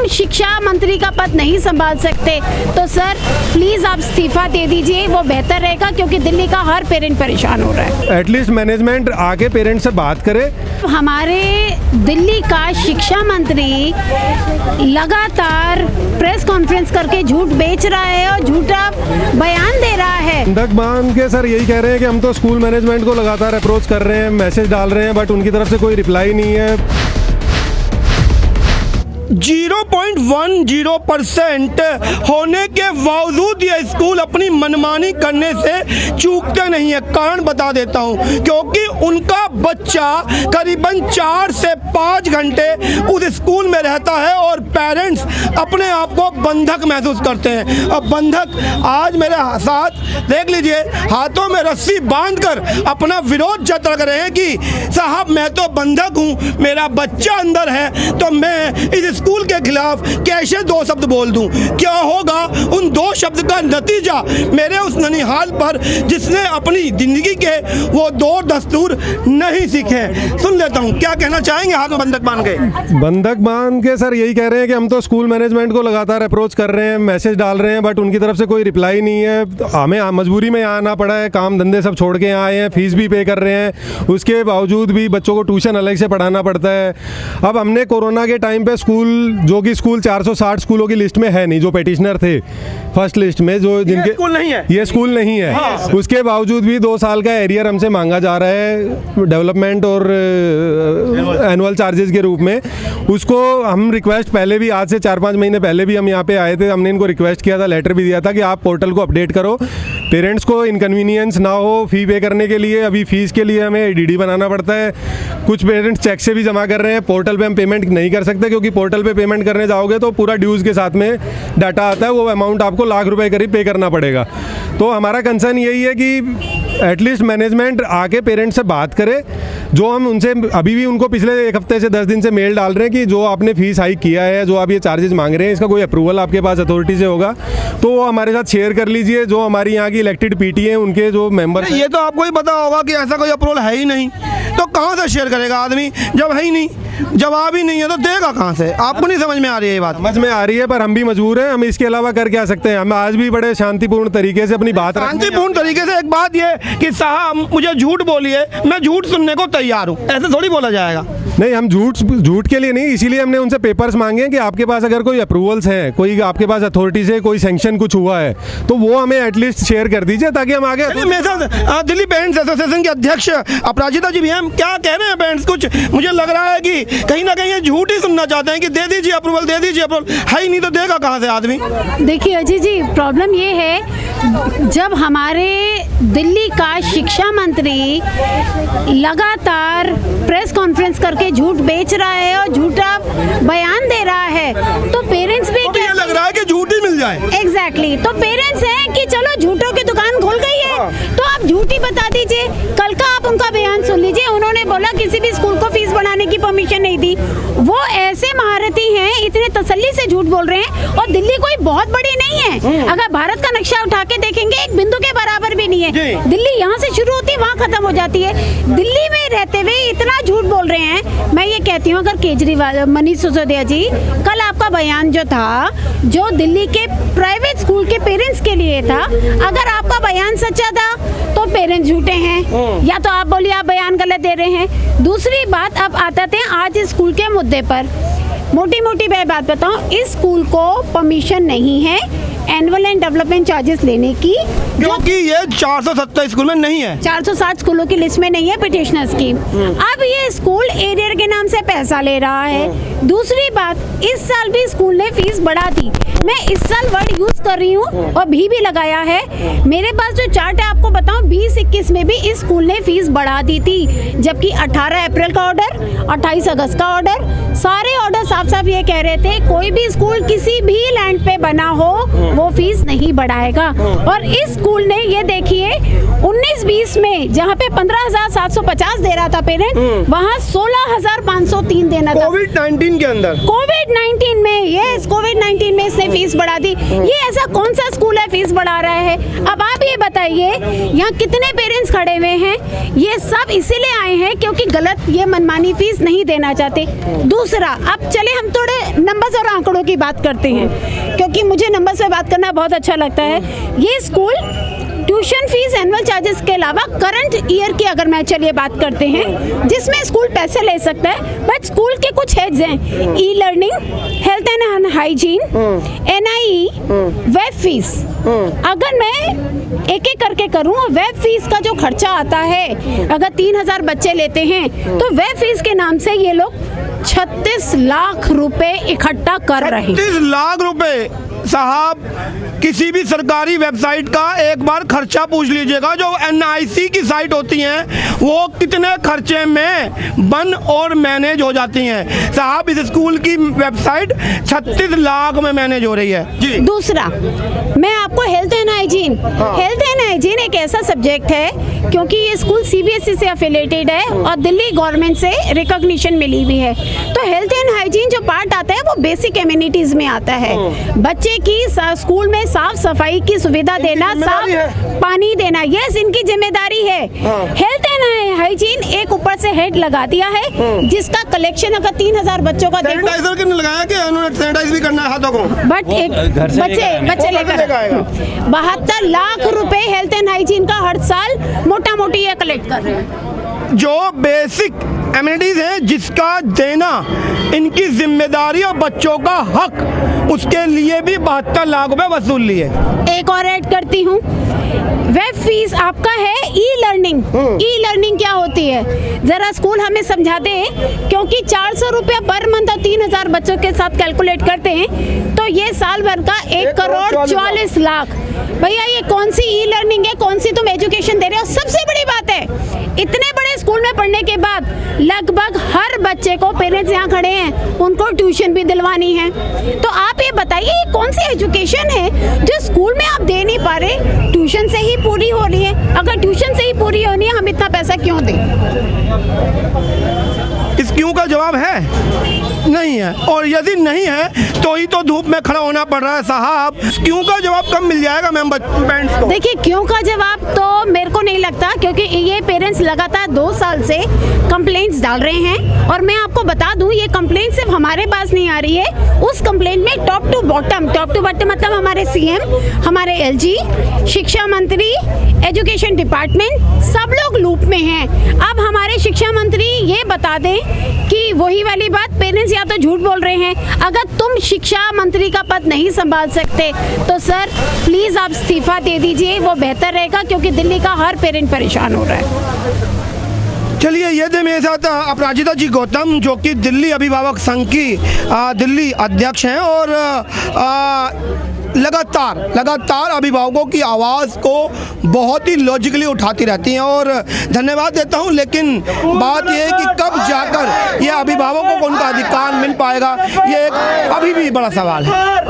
हम शिक्षा मंत्री का पद नहीं संभाल सकते, तो सर प्लीज आप इस्तीफा दे दीजिए, वो बेहतर रहेगा, क्योंकि दिल्ली का हर पेरेंट परेशान हो रहा है। एटलीस्ट मैनेजमेंट आके पेरेंट्स से बात करे। हमारे दिल्ली का शिक्षा मंत्री लगातार प्रेस कॉन्फ्रेंस करके झूठ बेच रहा है और झूठा बयान दे रहा है। बंधक बांध के सर यही कह रहे हैं कि हम तो स्कूल मैनेजमेंट को लगातार अप्रोच कर रहे हैं, मैसेज डाल रहे हैं, बट उनकी तरफ से कोई रिप्लाई नहीं है। 0.10% होने के बावजूद ये स्कूल अपनी मनमानी करने से चूकते नहीं है। कारण बता देता हूँ, क्योंकि उनका बच्चा करीबन 4 से 5 घंटे उस स्कूल में रहता है और पेरेंट्स अपने आप को बंधक महसूस करते हैं। अब बंधक आज मेरे साथ देख लीजिए, हाथों में रस्सी बांधकर अपना विरोध जता रहे हैं कि साहब मैं तो बंधक हूँ, मेरा बच्चा अंदर है, तो मैं इस स्कूल के खिलाफ कैसे 2 शब्द बोल दूं। क्या होगा उन 2 शब्द का नतीजा मेरे उस ननिहाल पर, जिसने अपनी जिंदगी के वो 2 दस्तूर नहीं सीखे। सुन लेता हूं, क्या कहना चाहेंगे हाथ में बंधक बांध के? बंधक बांध के सर यही कह रहे हैं कि हम तो स्कूल मैनेजमेंट को लगातार अप्रोच कर रहे हैं, मैसेज डाल रहे हैं, बट उनकी तरफ से कोई रिप्लाई नहीं है। तो हमें मजबूरी में यहाँ आना पड़ा है, काम धंधे सब छोड़ के यहाँ आए हैं, फीस भी पे कर रहे हैं, उसके बावजूद भी बच्चों को ट्यूशन अलग से पढ़ाना पड़ता है। अब हमने कोरोना के टाइम पे स्कूल, जो कि स्कूल 460 स्कूलों की लिस्ट में है नहीं, जो पेटिशनर थे फर्स्ट लिस्ट में, जो जिनके स्कूल नहीं है, ये स्कूल नहीं है, हाँ। उसके बावजूद भी 2 साल का एरियर हमसे मांगा जा रहा है डेवलपमेंट और एनुअल चार्जेस के रूप में। उसको हम रिक्वेस्ट पहले भी, आज से 4-5 महीने पहले भी हम यहाँ पे आए थे, हमने इनको रिक्वेस्ट किया था, लेटर भी दिया था कि आप पोर्टल को अपडेट करो, पेरेंट्स को इनकन्वीनियंस ना हो फी पे करने के लिए। अभी फीस के लिए हमें डीडी बनाना पड़ता है, कुछ पेरेंट्स चेक से भी जमा कर रहे हैं, पोर्टल पे हम पेमेंट नहीं कर सकते, क्योंकि पोर्टल पे पेमेंट करने जाओगे तो पूरा ड्यूज़ के साथ में डाटा आता है, वो अमाउंट आपको लाख रुपए करीब पे करना पड़ेगा। तो हमारा कंसर्न यही है कि एटलीस्ट मैनेजमेंट आके पेरेंट्स से बात करे। जो हम उनसे अभी भी उनको पिछले 1 हफ्ते से 10 दिन से मेल डाल रहे हैं कि जो आपने फीस हाइक किया है, जो आप ये चार्जेस मांग रहे हैं, इसका कोई अप्रूवल आपके पास अथॉरिटी से होगा तो वो हमारे साथ शेयर कर लीजिए। जो हमारी यहाँ की इलेक्टेड पीटी है, उनके जो मेंबर, ये तो आपको ही पता होगा कि ऐसा कोई अप्रूवल है ही नहीं, तो कहाँ से शेयर करेगा आदमी जब है ही नहीं, जवाब ही नहीं है तो देगा कहाँ से? आपको नहीं समझ में आ रही है ये बात? समझ में आ रही है, पर हम भी मजबूर हैं, हम इसके अलावा कर क्या सकते हैं। हम आज भी बड़े शांतिपूर्ण तरीके से अपनी बात शांतिपूर्ण तरीके से। एक बात ये कि साहब मुझे झूठ बोलिए, मैं झूठ सुनने को तैयार हूँ, ऐसे थोड़ी बोला जाएगा। नहीं, हम झूठ के लिए नहीं, इसीलिए हमने उनसे पेपर्स मांगे हैं कि आपके पास अगर कोई अप्रूवल्स हैं, कोई आपके पास अथॉरिटी से कोई सैंक्शन कुछ हुआ है, तो वो हमें एटलीस्ट शेयर कर दीजिए ताकि हम आगे। मेरे साथ दिल्ली पेरेंट्स एसोसिएशन के अध्यक्ष अपराजिता जी भी हैं। क्या कह रहे हैं पेरेंट्स? कुछ मुझे लग रहा है कि कहीं ना कहीं ये झूठ ही सुनना चाहते हैं कि दे दीजिए अप्रूवल, दे दीजिए अप्रूवल, है ही नहीं तो देगा कहाँ से आदमी? देखिए अजय जी, प्रॉब्लम ये है, जब हमारे दिल्ली का शिक्षा मंत्री लगातार प्रेस कॉन्फ्रेंस करके झूठ बेच रहा है और झूठा बयान दे रहा है, तो पेरेंट्स भी क्या लग रहा है कि झूठ ही मिल जाए। एग्जैक्टली, तो पेरेंट्स हैं कि चलो झूठों की दुकान खुल गई है, तो आप झूठ ही बता दीजिए। कल का आप उनका बयान सुन लीजिए, उन्होंने बोला किसी भी स्कूल को फीस बढ़ाने की परमिशन नहीं दी। वो ऐसे महारथी हैं, इतने तसल्ली से झूठ बोल रहे हैं, और दिल्ली कोई बहुत बड़ी नहीं है। अगर भारत का नक्शा उठा के देखेंगे, एक बिंदु के बराबर भी नहीं है। दिल्ली यहाँ से शुरू होती है, वहाँ खत्म हो जाती है। दिल्ली में रहते हुए इतना झूठ बोल रहे हैं। मैं ये कहती हूँ, अगर केजरीवाल, मनीष सिसोदिया जी, कल आपका बयान जो था, जो दिल्ली के प्राइवेट स्कूल के पेरेंट्स के लिए था, अगर आपका बयान सच्चा था तो पेरेंट्स झूठे हैं, या तो आप बोलिए आप बयान गलत दे रहे हैं। दूसरी बात, अब आते थे आज इस स्कूल के मुद्दे पर। मोटी मोटी मैं बात बताऊं, इस स्कूल को परमिशन नहीं है एनुअल एंड डेवलपमेंट चार्जेस लेने की, क्योंकि ये 470 स्कूल में नहीं है, 460 स्कूलों की लिस्ट में नहीं है पिटिशनर्स की। अब ये स्कूल एरियर के नाम से पैसा ले रहा है। दूसरी बात, इस साल भी स्कूल ने फीस बढ़ा दी। मैं इस साल वर्ड यूज कर रही हूँ और भी लगाया है। मेरे पास जो चार्ट है आपको बताऊं, 20-21 में भी इस स्कूल ने फीस बढ़ा दी थी, जबकि 18 अप्रैल का ऑर्डर, 28 अगस्त का ऑर्डर, सारे ऑर्डर साफ साफ ये कह रहे थे कोई भी स्कूल किसी भी लैंड पे बना हो वो फीस नहीं बढ़ाएगा। और इस स्कूल ने ये देखिए 19-20 में जहाँ पे 15,750 दे रहा था पेरेंट, वहाँ 16,503 देना था। कोविड-19 के अंदर, कोविड-19 में ये यस, कोविड-19 में इसने फीस बढ़ा दी। ये ऐसा कौन सा स्कूल है फीस बढ़ा रहा है? अब आप ये बताइए, यहाँ कितने पेरेंट्स खड़े हुए हैं? ये सब इसीलिए आए हैं क्योंकि गलत ये मनमानी फीस नहीं देना चाहते। दूसरा, अब चले हम थोड़े नंबर्स और आंकड़ों की बात करते हैं, क्योंकि मुझे नंबर्स पे बात करना बहुत अच्छा लगता है। ये school tuition fees, annual charges के अलावा करंट ईयर की अगर मैं चलिए बात करते हैं, जिसमें स्कूल पैसे ले सकता है, बट स्कूल के कुछ हेड्स हैं, e learning, health and hygiene, NIE, web fees. अगर मैं एक एक करके करूं, वेब फीस का जो खर्चा आता है, अगर 3000 बच्चे लेते हैं तो वेब फीस के नाम से ये लोग 36 लाख रुपए इकट्ठा कर रहे हैं। 36 लाख रुपए साहब, किसी भी सरकारी वेबसाइट का एक बार खर्चा पूछ लीजिएगा। जो NIC की साइट होती हैं वो कितने खर्चे में बन और मैनेज हो जाती हैं। साहब, इस स्कूल की वेबसाइट 36 लाख में मैनेज हो रही है जी। दूसरा, मैं आपको health and hygiene, health and hygiene एक ऐसा सब्जेक्ट है क्योंकि ये स्कूल CBSE से एफिलेटेड है और दिल्ली गवर्नमेंट से रिकॉग्निशन मिली हुई है। तो हेल्थ एंड हाइजीन जो पार्ट आता है वो बेसिक एमिनिटीज में आता है। बच्चे की स्कूल में साफ सफाई की सुविधा देना, साफ पानी देना, यस इनकी जिम्मेदारी है। हेल्थ एंड हाइजीन एक ऊपर से हेड लगा दिया है जिसका कलेक्शन अगर 3000 बच्चों का देखो, सैनिटाइजर किसने लगाया कि उन्होंने सैनिटाइज भी करना है हाथों को, बट एक बच्चे लेकर 72 लाख रुपए हेल्थ एंड हाइजीन का हर साल मोटा मोटी ये कलेक्ट कर रहे हैं। जो बेसिक एमिनिटीज हैं जिसका देना इनकी जिम्मेदारी और बच्चों का हक, उसके लिए भी 72 लाख रुपए वसूल लिए। एक और ऐड करती हूँ, वेब फीस आपका है ई लर्निंग। ई लर्निंग क्या होती है, जरा स्कूल हमें समझा दे, क्योंकि 400 रुपया पर मंथ और 3000 बच्चों के साथ कैलकुलेट करते हैं तो ये साल भर का 1 करोड़ 44 लाख। भैया ये कौन सी ई लर्निंग है, कौन सी तुम एजुकेशन दे रहे हो? सबसे बड़ी बात है, इतने बड़े स्कूल में पढ़ने के बाद लगभग हर बच्चे को, पेरेंट्स यहाँ खड़े हैं, उनको ट्यूशन भी दिलवानी है। तो आप ये बताइए ये कौन सी एजुकेशन है जो स्कूल में आप दे नहीं पा रहे, ट्यूशन से ही पूरी हो रही है? अगर ट्यूशन से ही पूरी होनी है, हम इतना पैसा क्यों दें? इस क्यों का जवाब है नहीं है, और यदि नहीं है तो ही तो धूप में खड़ा होना पड़ रहा है। साहब, क्यों का जवाब कब मिल जाएगा मैम पेरेंट्स को? देखिए, क्यों का जवाब तो मेरे को नहीं लगता, क्योंकि ये पेरेंट्स लगातार 2 साल से कंप्लेंट्स डाल रहे हैं। और मैं आपको बता दूं, ये कंप्लेंट सिर्फ हमारे पास नहीं आ रही है, उस कंप्लेंट में टॉप टू बॉटम मतलब हमारे CM, हमारे LG, शिक्षा मंत्री, एजुकेशन डिपार्टमेंट, सब लोग लूप में हैं। अब हमारे शिक्षा मंत्री ये बता दें कि वही वाली बात, पेरेंट्स या तो झूठ बोल रहे हैं। अगर तुम शिक्षा मंत्री का पद नहीं संभाल सकते तो सर प्लीज आप इस्तीफा दे दीजिए, वो बेहतर रहेगा, क्योंकि दिल्ली का हर पेरेंट परेशान हो रहा है। चलिए, ये थे मेरे साथ अपराजिता जी गौतम, जो कि दिल्ली अभिभावक संघ की दिल्ली अध्यक्ष हैं और लगातार अभिभावकों की आवाज़ को बहुत ही लॉजिकली उठाती रहती हैं और धन्यवाद देता हूं। लेकिन बात यह है कि कब जाकर ये अभिभावकों को उनका अधिकार मिल पाएगा, ये एक अभी भी बड़ा सवाल है।